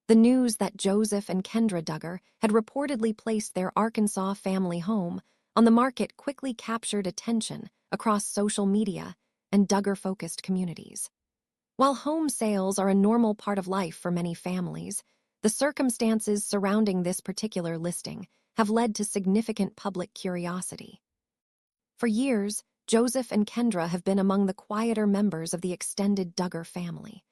The news that Joseph and Kendra Duggar had reportedly placed their Arkansas family home on the market quickly captured attention across social media and Duggar-focused communities. While home sales are a normal part of life for many families, the circumstances surrounding this particular listing have led to significant public curiosity. For years, Joseph and Kendra have been among the quieter members of the extended Duggar family.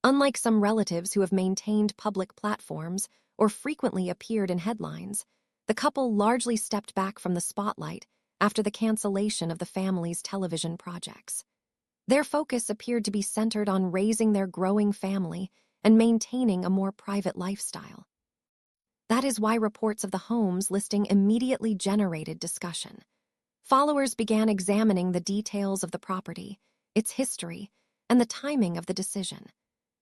Unlike some relatives who have maintained public platforms or frequently appeared in headlines, the couple largely stepped back from the spotlight after the cancellation of the family's television projects. Their focus appeared to be centered on raising their growing family and maintaining a more private lifestyle. That is why reports of the home's listing immediately generated discussion. Followers began examining the details of the property, its history, and the timing of the decision.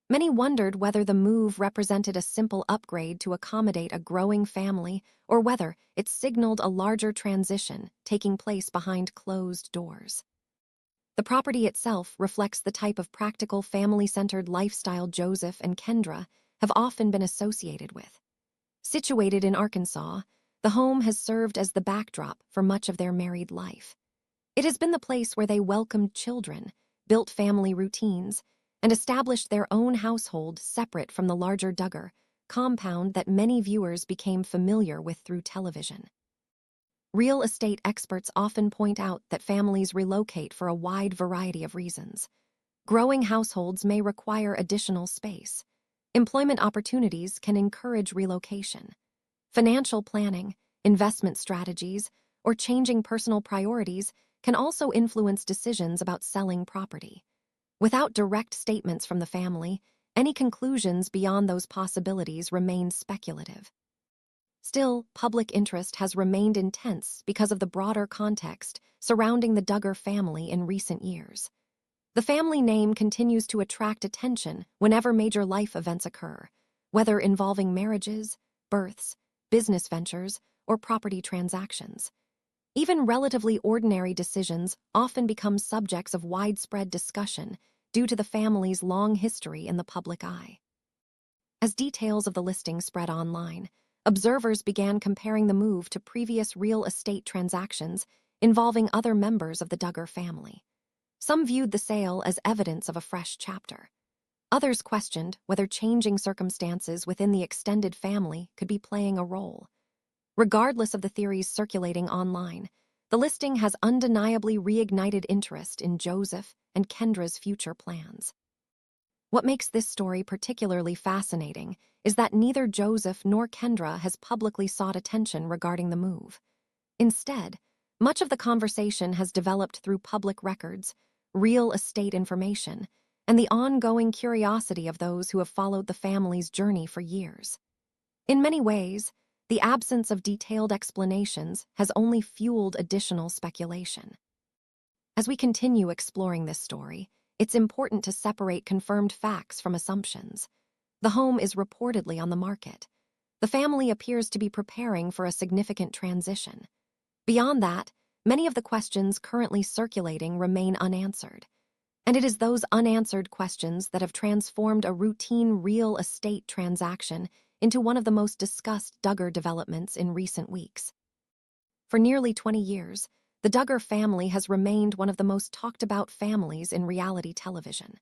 Many wondered whether the move represented a simple upgrade to accommodate a growing family or whether it signaled a larger transition taking place behind closed doors. The property itself reflects the type of practical, family-centered lifestyle Joseph and Kendra have often been associated with. Situated in Arkansas, the home has served as the backdrop for much of their married life. It has been the place where they welcomed children, built family routines, and established their own household separate from the larger Duggar compound that many viewers became familiar with through television. Real estate experts often point out that families relocate for a wide variety of reasons. Growing households may require additional space. Employment opportunities can encourage relocation. Financial planning, investment strategies, or changing personal priorities can also influence decisions about selling property. Without direct statements from the family, any conclusions beyond those possibilities remain speculative. Still, public interest has remained intense because of the broader context surrounding the Duggar family in recent years. The family name continues to attract attention whenever major life events occur, whether involving marriages, births, business ventures, or property transactions. Even relatively ordinary decisions often become subjects of widespread discussion due to the family's long history in the public eye. As details of the listing spread online, observers began comparing the move to previous real estate transactions involving other members of the Duggar family. Some viewed the sale as evidence of a fresh chapter. Others questioned whether changing circumstances within the extended family could be playing a role. Regardless of the theories circulating online, the listing has undeniably reignited interest in Joseph and Kendra's future plans. What makes this story particularly fascinating is that neither Joseph nor Kendra has publicly sought attention regarding the move. Instead, much of the conversation has developed through public records, real estate information, and the ongoing curiosity of those who have followed the family's journey for years. In many ways, the absence of detailed explanations has only fueled additional speculation. As we continue exploring this story, it's important to separate confirmed facts from assumptions. The home is reportedly on the market. The family appears to be preparing for a significant transition. Beyond that, many of the questions currently circulating remain unanswered. And it is those unanswered questions that have transformed a routine real estate transaction into one of the most discussed Duggar developments in recent weeks. For nearly 20 years, the Duggar family has remained one of the most talked-about families in reality television.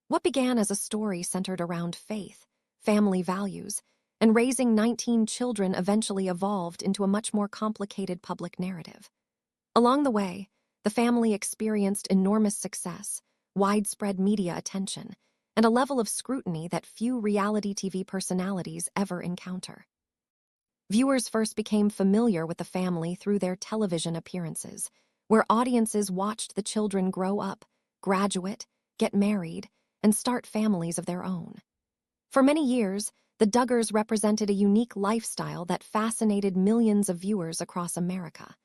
What began as a story centered around faith, family values, and raising 19 children eventually evolved into a much more complicated public narrative. Along the way, the family experienced enormous success, widespread media attention, and a level of scrutiny that few reality TV personalities ever encounter. Viewers first became familiar with the family through their television appearances, where audiences watched the children grow up, graduate, get married, and start families of their own. For many years, the Duggars represented a unique lifestyle that fascinated millions of viewers across America.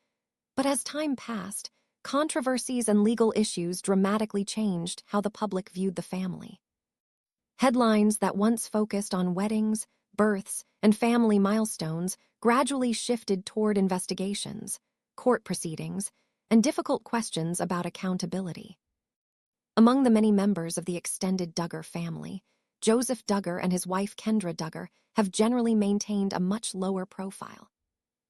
But as time passed, controversies and legal issues dramatically changed how the public viewed the family. Headlines that once focused on weddings, births, and family milestones gradually shifted toward investigations, court proceedings, and difficult questions about accountability. Among the many members of the extended Duggar family, Joseph Duggar and his wife Kendra Duggar have generally maintained a much lower profile.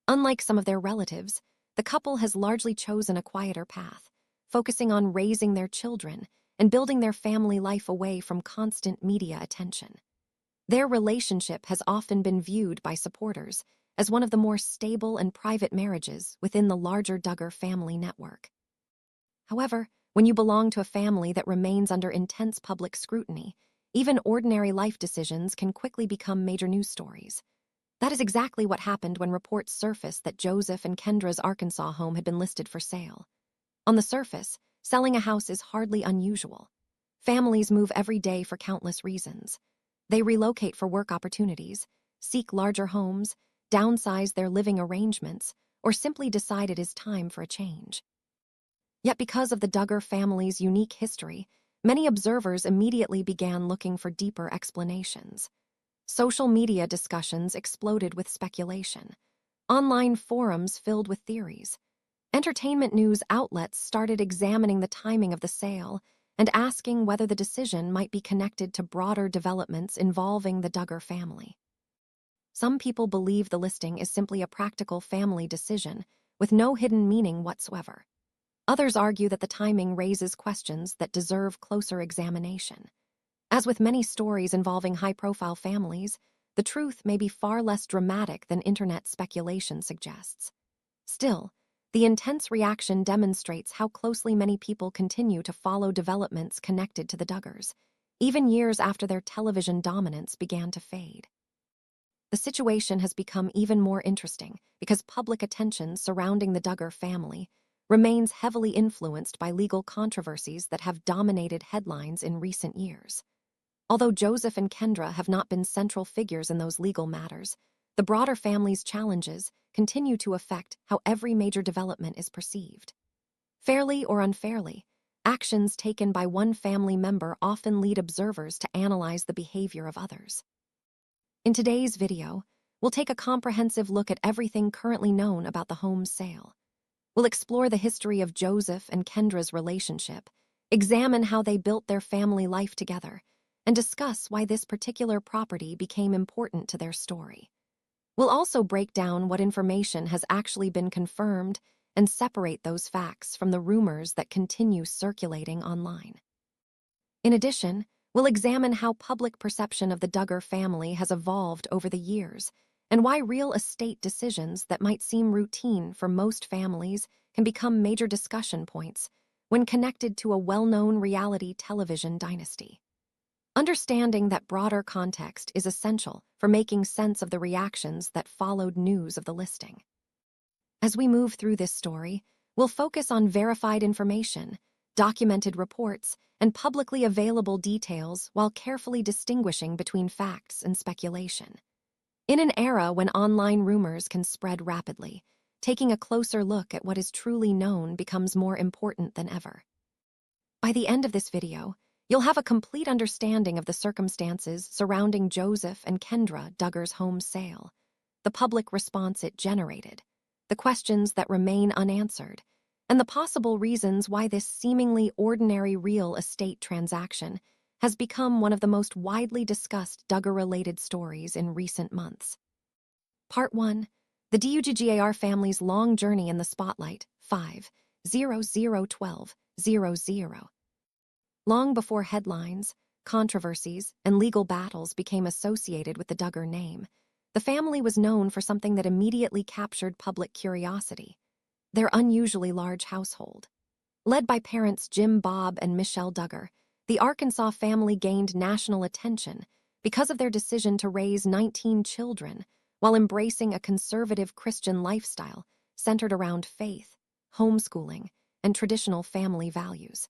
Unlike some of their relatives, the couple has largely chosen a quieter path, focusing on raising their children and building their family life away from constant media attention. Their relationship has often been viewed by supporters as one of the more stable and private marriages within the larger Duggar family network. However, when you belong to a family that remains under intense public scrutiny, even ordinary life decisions can quickly become major news stories. That is exactly what happened when reports surfaced that Joseph and Kendra's Arkansas home had been listed for sale. On the surface, selling a house is hardly unusual. Families move every day for countless reasons. They relocate for work opportunities, seek larger homes, downsize their living arrangements, or simply decide it is time for a change. Yet because of the Duggar family's unique history, many observers immediately began looking for deeper explanations. Social media discussions exploded with speculation. Online forums filled with theories. Entertainment news outlets started examining the timing of the sale and asking whether the decision might be connected to broader developments involving the Duggar family. Some people believe the listing is simply a practical family decision with no hidden meaning whatsoever. Others argue that the timing raises questions that deserve closer examination. As with many stories involving high-profile families, the truth may be far less dramatic than internet speculation suggests. Still, the intense reaction demonstrates how closely many people continue to follow developments connected to the Duggars, even years after their television dominance began to fade. The situation has become even more interesting because public attention surrounding the Duggar family remains heavily influenced by legal controversies that have dominated headlines in recent years. Although Joseph and Kendra have not been central figures in those legal matters, the broader family's challenges continue to affect how every major development is perceived. Fairly or unfairly, actions taken by one family member often lead observers to analyze the behavior of others. In today's video, we'll take a comprehensive look at everything currently known about the home's sale. We'll explore the history of Joseph and Kendra's relationship, examine how they built their family life together, and discuss why this particular property became important to their story. We'll also break down what information has actually been confirmed and separate those facts from the rumors that continue circulating online. In addition, we'll examine how public perception of the Duggar family has evolved over the years and why real estate decisions that might seem routine for most families can become major discussion points when connected to a well-known reality television dynasty. Understanding that broader context is essential for making sense of the reactions that followed news of the listing. As we move through this story, we'll focus on verified information, documented reports, and publicly available details while carefully distinguishing between facts and speculation. In an era when online rumors can spread rapidly, taking a closer look at what is truly known becomes more important than ever. By the end of this video, you'll have a complete understanding of the circumstances surrounding Joseph and Kendra Duggar's home sale, the public response it generated, the questions that remain unanswered, and the possible reasons why this seemingly ordinary real estate transaction has become one of the most widely discussed Duggar-related stories in recent months. Part 1. The Duggar family's long journey in the spotlight, 5-0012-00. Long before headlines, controversies, and legal battles became associated with the Duggar name, the family was known for something that immediately captured public curiosity: their unusually large household. Led by parents Jim Bob and Michelle Duggar, the Arkansas family gained national attention because of their decision to raise 19 children while embracing a conservative Christian lifestyle centered around faith, homeschooling, and traditional family values.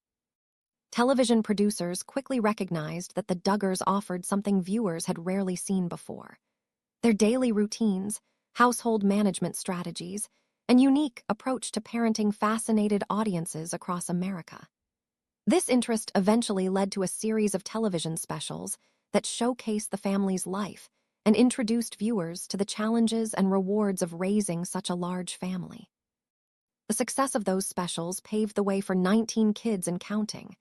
Television producers quickly recognized that the Duggars offered something viewers had rarely seen before: their daily routines, household management strategies, and unique approach to parenting fascinated audiences across America. This interest eventually led to a series of television specials that showcased the family's life and introduced viewers to the challenges and rewards of raising such a large family. The success of those specials paved the way for 19 Kids and Counting,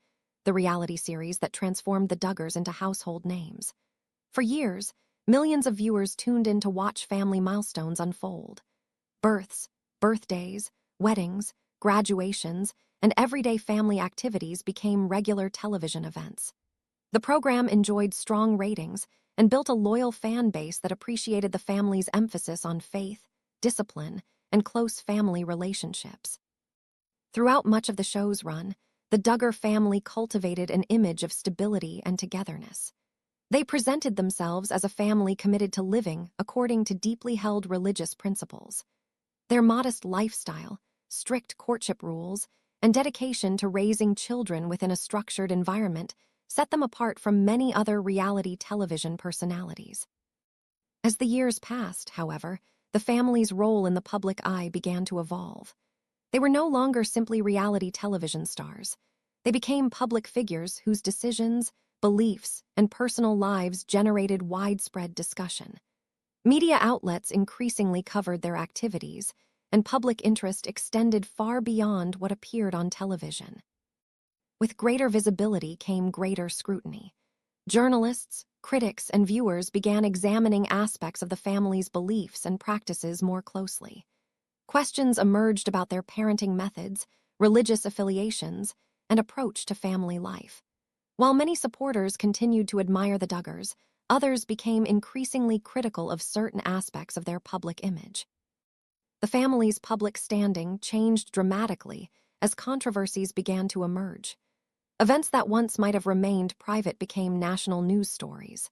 the reality series that transformed the Duggars into household names. For years, millions of viewers tuned in to watch family milestones unfold. Births, birthdays, weddings, graduations, and everyday family activities became regular television events. The program enjoyed strong ratings and built a loyal fan base that appreciated the family's emphasis on faith, discipline, and close family relationships. Throughout much of the show's run, the Duggar family cultivated an image of stability and togetherness. They presented themselves as a family committed to living according to deeply held religious principles. Their modest lifestyle, strict courtship rules, and dedication to raising children within a structured environment set them apart from many other reality television personalities. As the years passed, however, the family's role in the public eye began to evolve. They were no longer simply reality television stars. They became public figures whose decisions, beliefs, and personal lives generated widespread discussion. Media outlets increasingly covered their activities, and public interest extended far beyond what appeared on television. With greater visibility came greater scrutiny. Journalists, critics, and viewers began examining aspects of the family's beliefs and practices more closely. Questions emerged about their parenting methods, religious affiliations, and approach to family life. While many supporters continued to admire the Duggars, others became increasingly critical of certain aspects of their public image. The family's public standing changed dramatically as controversies began to emerge. Events that once might have remained private became national news stories.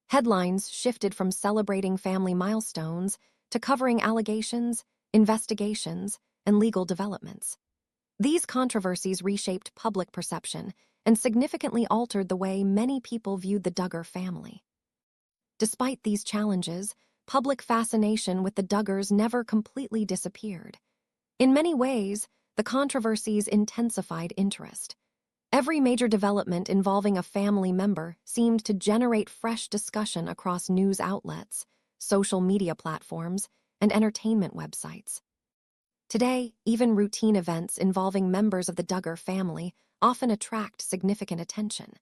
Headlines shifted from celebrating family milestones to covering allegations, investigations, and legal developments. These controversies reshaped public perception and significantly altered the way many people viewed the Duggar family. Despite these challenges, public fascination with the Duggars never completely disappeared. In many ways, the controversies intensified interest. Every major development involving a family member seemed to generate fresh discussion across news outlets, social media platforms, and entertainment websites. Today, even routine events involving members of the Duggar family often attract significant attention.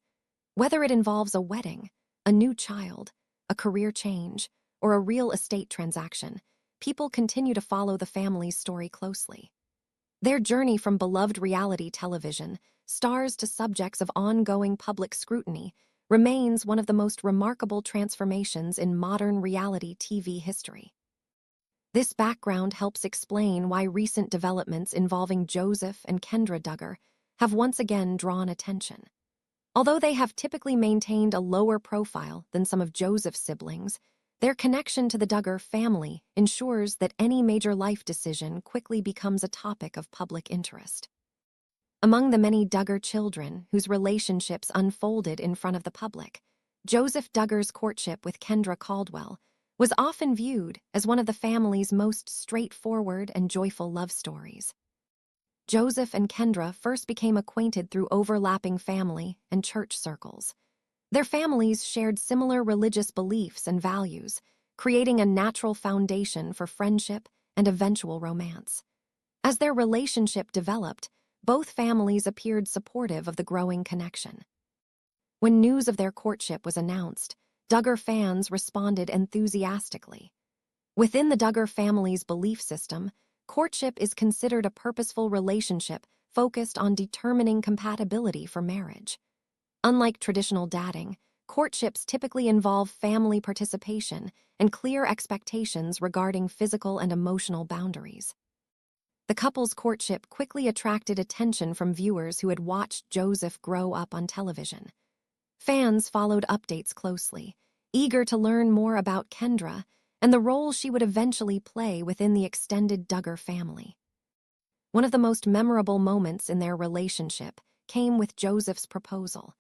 Whether it involves a wedding, a new child, a career change, or a real estate transaction, people continue to follow the family's story closely. Their journey from beloved reality television stars to subjects of ongoing public scrutiny remains one of the most remarkable transformations in modern reality TV history. This background helps explain why recent developments involving Joseph and Kendra Duggar have once again drawn attention. Although they have typically maintained a lower profile than some of Joseph's siblings, their connection to the Duggar family ensures that any major life decision quickly becomes a topic of public interest. Among the many Duggar children whose relationships unfolded in front of the public, Joseph Duggar's courtship with Kendra Caldwell was often viewed as one of the family's most straightforward and joyful love stories. Joseph and Kendra first became acquainted through overlapping family and church circles. Their families shared similar religious beliefs and values, creating a natural foundation for friendship and eventual romance. As their relationship developed, both families appeared supportive of the growing connection. When news of their courtship was announced, Duggar fans responded enthusiastically. Within the Duggar family's belief system, courtship is considered a purposeful relationship focused on determining compatibility for marriage. Unlike traditional dating, courtships typically involve family participation and clear expectations regarding physical and emotional boundaries. The couple's courtship quickly attracted attention from viewers who had watched Joseph grow up on television. Fans followed updates closely, eager to learn more about Kendra and the role she would eventually play within the extended Duggar family. One of the most memorable moments in their relationship came with Joseph's proposal.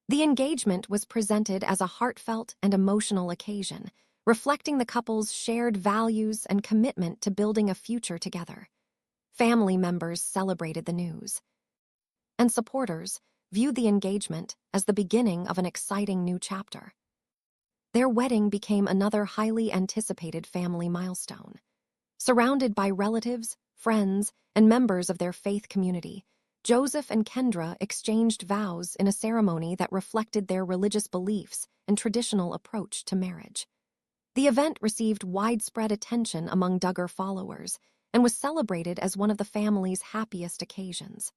The engagement was presented as a heartfelt and emotional occasion, reflecting the couple's shared values and commitment to building a future together. Family members celebrated the news, and supporters viewed the engagement as the beginning of an exciting new chapter. Their wedding became another highly anticipated family milestone. Surrounded by relatives, friends, and members of their faith community, Joseph and Kendra exchanged vows in a ceremony that reflected their religious beliefs and traditional approach to marriage. The event received widespread attention among Duggar followers and was celebrated as one of the family's happiest occasions.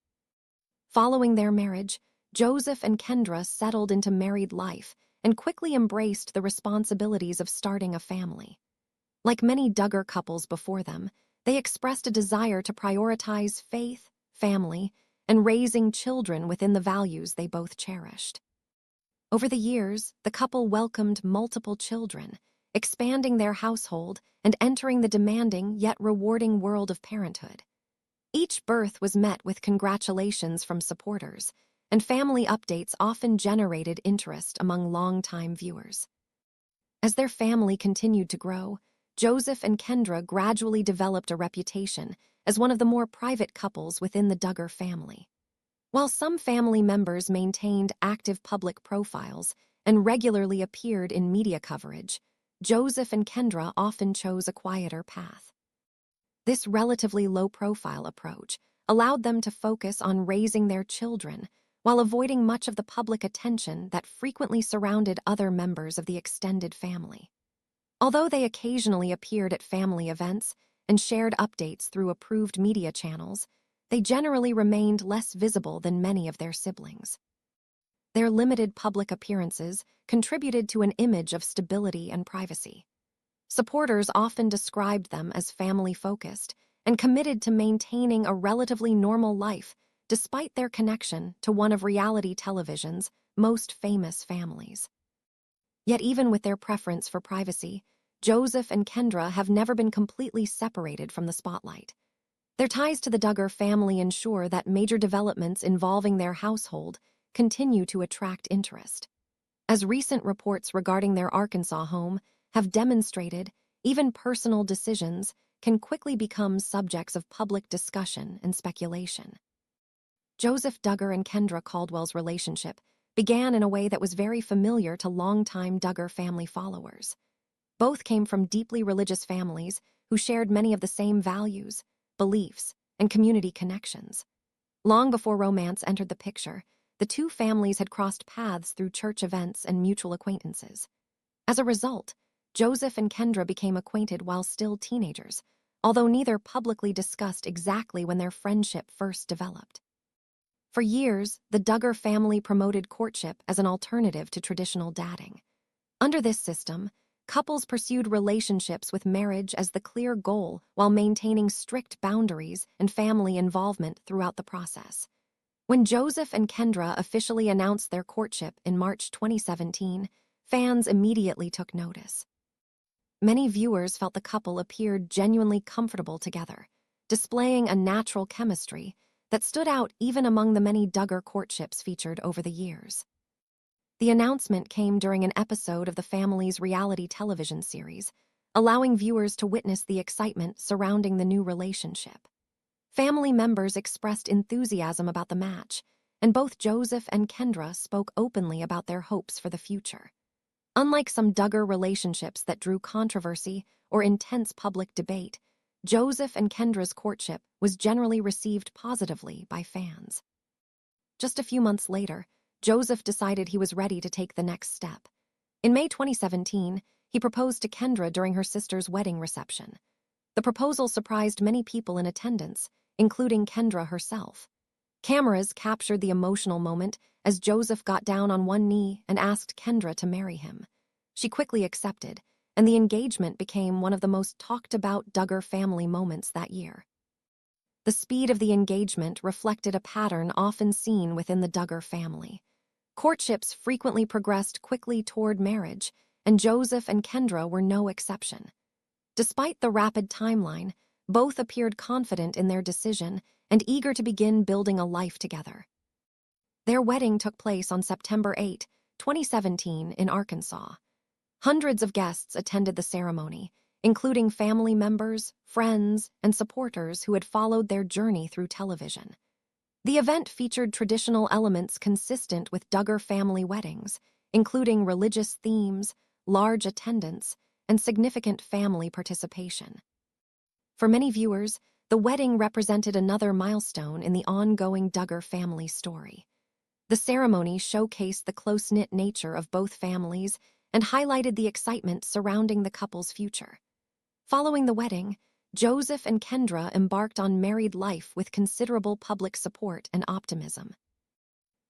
Following their marriage, Joseph and Kendra settled into married life and quickly embraced the responsibilities of starting a family. Like many Duggar couples before them, they expressed a desire to prioritize faith, family, and raising children within the values they both cherished. Over the years, the couple welcomed multiple children, expanding their household and entering the demanding yet rewarding world of parenthood. Each birth was met with congratulations from supporters, and family updates often generated interest among longtime viewers. As their family continued to grow, Joseph and Kendra gradually developed a reputation as one of the more private couples within the Duggar family. While some family members maintained active public profiles and regularly appeared in media coverage, Joseph and Kendra often chose a quieter path. This relatively low-profile approach allowed them to focus on raising their children while avoiding much of the public attention that frequently surrounded other members of the extended family. Although they occasionally appeared at family events and shared updates through approved media channels, they generally remained less visible than many of their siblings. Their limited public appearances contributed to an image of stability and privacy. Supporters often described them as family-focused and committed to maintaining a relatively normal life despite their connection to one of reality television's most famous families. Yet even with their preference for privacy, Joseph and Kendra have never been completely separated from the spotlight. Their ties to the Duggar family ensure that major developments involving their household continue to attract interest. As recent reports regarding their Arkansas home have demonstrated, even personal decisions can quickly become subjects of public discussion and speculation. Joseph Duggar and Kendra Caldwell's relationship began in a way that was very familiar to longtime Duggar family followers. Both came from deeply religious families who shared many of the same values, beliefs, and community connections. Long before romance entered the picture, the two families had crossed paths through church events and mutual acquaintances. As a result, Joseph and Kendra became acquainted while still teenagers, although neither publicly discussed exactly when their friendship first developed. For years, the Duggar family promoted courtship as an alternative to traditional dating. Under this system, couples pursued relationships with marriage as the clear goal while maintaining strict boundaries and family involvement throughout the process. When Joseph and Kendra officially announced their courtship in March 2017, fans immediately took notice. Many viewers felt the couple appeared genuinely comfortable together, displaying a natural chemistry that stood out even among the many Duggar courtships featured over the years. The announcement came during an episode of the family's reality television series, allowing viewers to witness the excitement surrounding the new relationship. Family members expressed enthusiasm about the match, and both Joseph and Kendra spoke openly about their hopes for the future. Unlike some Duggar relationships that drew controversy or intense public debate, Joseph and Kendra's courtship was generally received positively by fans. Just a few months later, Joseph decided he was ready to take the next step. In May 2017, he proposed to Kendra during her sister's wedding reception. The proposal surprised many people in attendance, including Kendra herself. Cameras captured the emotional moment as Joseph got down on one knee and asked Kendra to marry him. She quickly accepted, and the engagement became one of the most talked-about Duggar family moments that year. The speed of the engagement reflected a pattern often seen within the Duggar family. Courtships frequently progressed quickly toward marriage, and Joseph and Kendra were no exception. Despite the rapid timeline, both appeared confident in their decision and eager to begin building a life together. Their wedding took place on September 8, 2017, in Arkansas. Hundreds of guests attended the ceremony, including family members, friends, and supporters who had followed their journey through television. The event featured traditional elements consistent with Duggar family weddings, including religious themes, large attendance, and significant family participation. For many viewers, the wedding represented another milestone in the ongoing Duggar family story. The ceremony showcased the close-knit nature of both families and highlighted the excitement surrounding the couple's future. Following the wedding, Joseph and Kendra embarked on married life with considerable public support and optimism.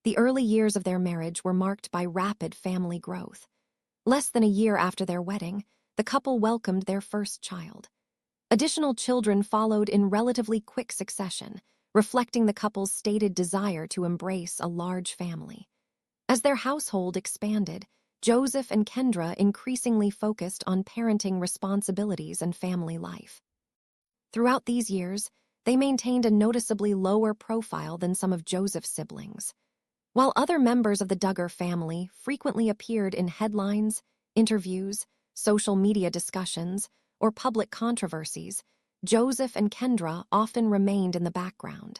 The early years of their marriage were marked by rapid family growth. Less than a year after their wedding, the couple welcomed their first child. Additional children followed in relatively quick succession, reflecting the couple's stated desire to embrace a large family. As their household expanded, Joseph and Kendra increasingly focused on parenting responsibilities and family life. Throughout these years, they maintained a noticeably lower profile than some of Joseph's siblings. While other members of the Duggar family frequently appeared in headlines, interviews, social media discussions, or public controversies, Joseph and Kendra often remained in the background.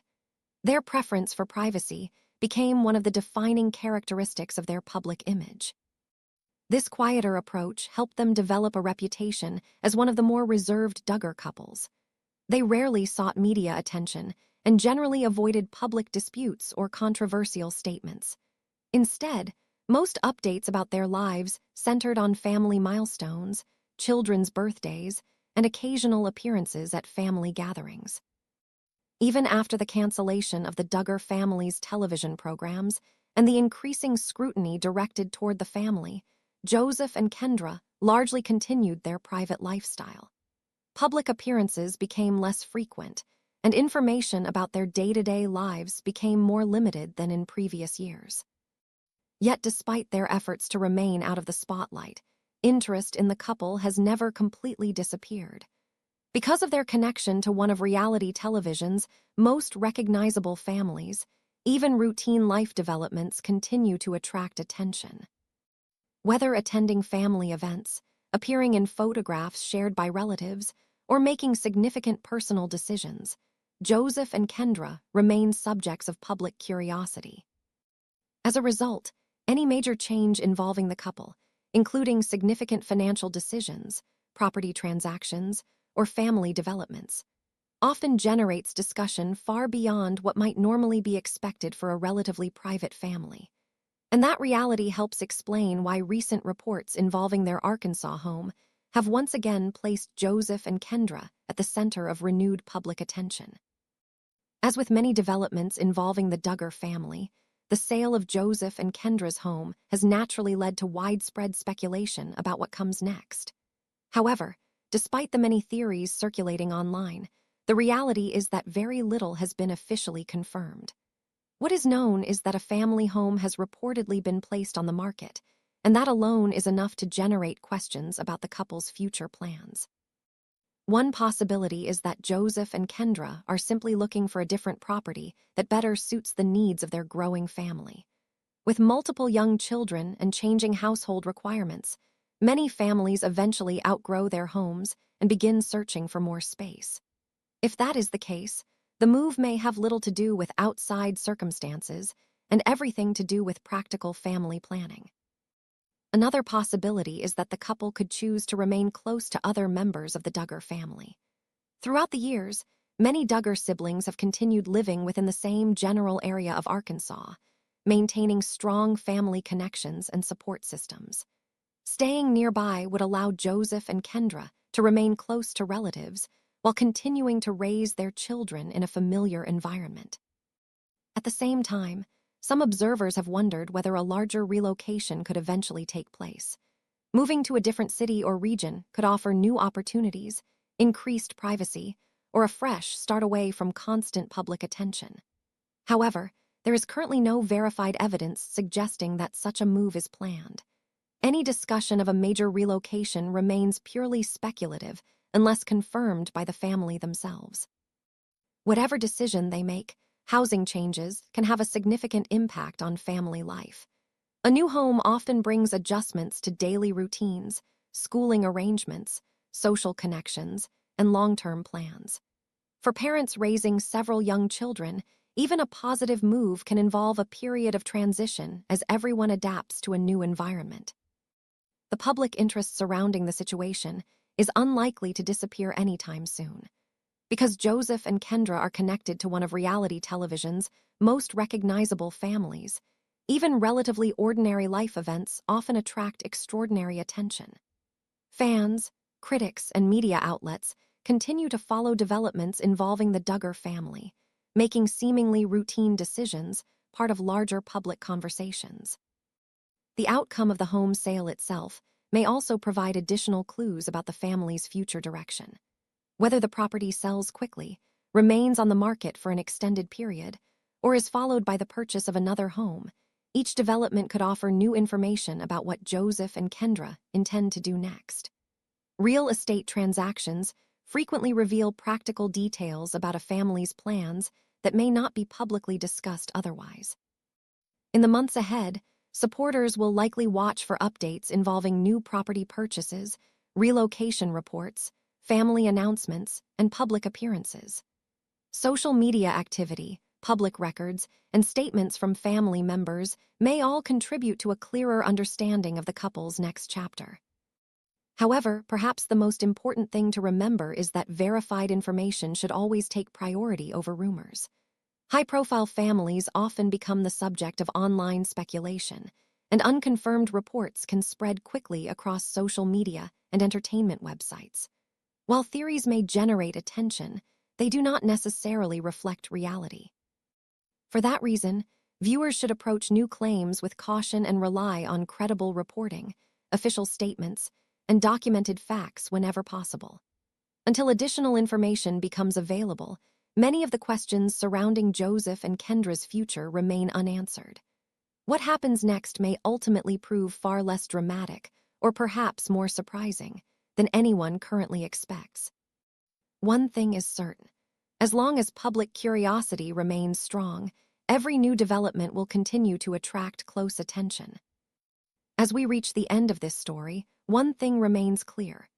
Their preference for privacy became one of the defining characteristics of their public image. This quieter approach helped them develop a reputation as one of the more reserved Duggar couples. They rarely sought media attention and generally avoided public disputes or controversial statements. Instead, most updates about their lives centered on family milestones, children's birthdays, and occasional appearances at family gatherings. Even after the cancellation of the Duggar family's television programs and the increasing scrutiny directed toward the family, Joseph and Kendra largely continued their private lifestyle. Public appearances became less frequent, and information about their day-to-day lives became more limited than in previous years. Yet despite their efforts to remain out of the spotlight, interest in the couple has never completely disappeared. Because of their connection to one of reality television's most recognizable families, even routine life developments continue to attract attention. Whether attending family events, appearing in photographs shared by relatives, or making significant personal decisions, Joseph and Kendra remain subjects of public curiosity. As a result, any major change involving the couple, including significant financial decisions, property transactions, or family developments, often generates discussion far beyond what might normally be expected for a relatively private family. And that reality helps explain why recent reports involving their Arkansas home have once again placed Joseph and Kendra at the center of renewed public attention. As with many developments involving the Duggar family, the sale of Joseph and Kendra's home has naturally led to widespread speculation about what comes next. However, despite the many theories circulating online, the reality is that very little has been officially confirmed. What is known is that a family home has reportedly been placed on the market, and that alone is enough to generate questions about the couple's future plans. One possibility is that Joseph and Kendra are simply looking for a different property that better suits the needs of their growing family. With multiple young children and changing household requirements, many families eventually outgrow their homes and begin searching for more space. If that is the case, the move may have little to do with outside circumstances and everything to do with practical family planning. Another possibility is that the couple could choose to remain close to other members of the Duggar family. Throughout the years, many Duggar siblings have continued living within the same general area of Arkansas, maintaining strong family connections and support systems. Staying nearby would allow Joseph and Kendra to remain close to relatives while continuing to raise their children in a familiar environment. At the same time, some observers have wondered whether a larger relocation could eventually take place. Moving to a different city or region could offer new opportunities, increased privacy, or a fresh start away from constant public attention. However, there is currently no verified evidence suggesting that such a move is planned. Any discussion of a major relocation remains purely speculative unless confirmed by the family themselves. Whatever decision they make, housing changes can have a significant impact on family life. A new home often brings adjustments to daily routines, schooling arrangements, social connections, and long-term plans. For parents raising several young children, even a positive move can involve a period of transition as everyone adapts to a new environment. The public interest surrounding the situation is unlikely to disappear anytime soon. Because Joseph and Kendra are connected to one of reality television's most recognizable families, even relatively ordinary life events often attract extraordinary attention. Fans, critics, and media outlets continue to follow developments involving the Duggar family, making seemingly routine decisions part of larger public conversations. The outcome of the home sale itself may also provide additional clues about the family's future direction. Whether the property sells quickly, remains on the market for an extended period, or is followed by the purchase of another home, each development could offer new information about what Joseph and Kendra intend to do next. Real estate transactions frequently reveal practical details about a family's plans that may not be publicly discussed otherwise. In the months ahead, supporters will likely watch for updates involving new property purchases, relocation reports, family announcements, and public appearances. Social media activity, public records, and statements from family members may all contribute to a clearer understanding of the couple's next chapter. However, perhaps the most important thing to remember is that verified information should always take priority over rumors. High-profile families often become the subject of online speculation, and unconfirmed reports can spread quickly across social media and entertainment websites. While theories may generate attention, they do not necessarily reflect reality. For that reason, viewers should approach new claims with caution and rely on credible reporting, official statements, and documented facts whenever possible. Until additional information becomes available, many of the questions surrounding Joseph and Kendra's future remain unanswered. What happens next may ultimately prove far less dramatic, or perhaps more surprising, than anyone currently expects. One thing is certain. As long as public curiosity remains strong, every new development will continue to attract close attention. As we reach the end of this story, one thing remains clear.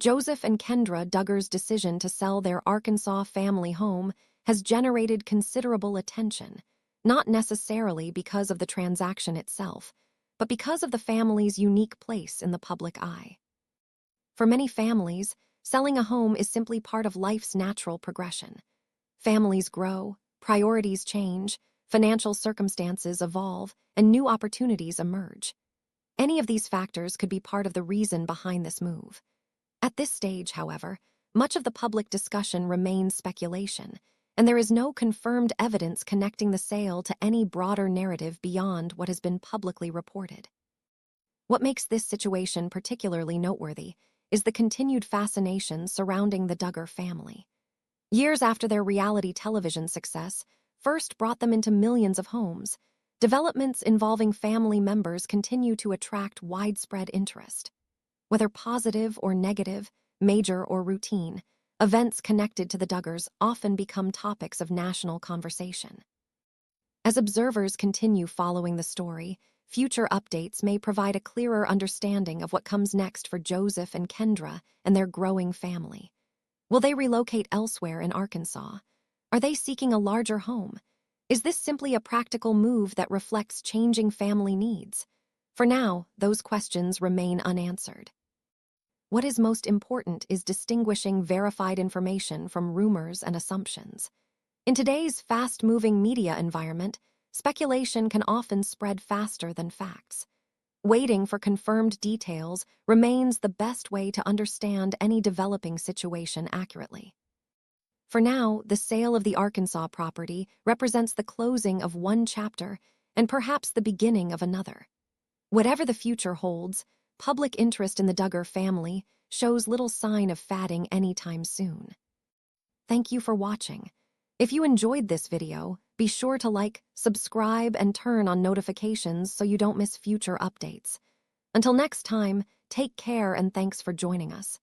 Joseph and Kendra Duggar's decision to sell their Arkansas family home has generated considerable attention, not necessarily because of the transaction itself, but because of the family's unique place in the public eye. For many families, selling a home is simply part of life's natural progression. Families grow, priorities change, financial circumstances evolve, and new opportunities emerge. Any of these factors could be part of the reason behind this move. At this stage, however, much of the public discussion remains speculation, and there is no confirmed evidence connecting the sale to any broader narrative beyond what has been publicly reported. What makes this situation particularly noteworthy is the continued fascination surrounding the Duggar family. Years after their reality television success first brought them into millions of homes, developments involving family members continue to attract widespread interest. Whether positive or negative, major or routine, events connected to the Duggars often become topics of national conversation. As observers continue following the story, future updates may provide a clearer understanding of what comes next for Joseph and Kendra and their growing family. Will they relocate elsewhere in Arkansas? Are they seeking a larger home? Is this simply a practical move that reflects changing family needs? For now, those questions remain unanswered. What is most important is distinguishing verified information from rumors and assumptions. In today's fast-moving media environment, speculation can often spread faster than facts. Waiting for confirmed details remains the best way to understand any developing situation accurately. For now, the sale of the Arkansas property represents the closing of one chapter and perhaps the beginning of another. Whatever the future holds, public interest in the Duggar family shows little sign of fading anytime soon. Thank you for watching. If you enjoyed this video, be sure to like, subscribe, and turn on notifications so you don't miss future updates. Until next time, take care and thanks for joining us.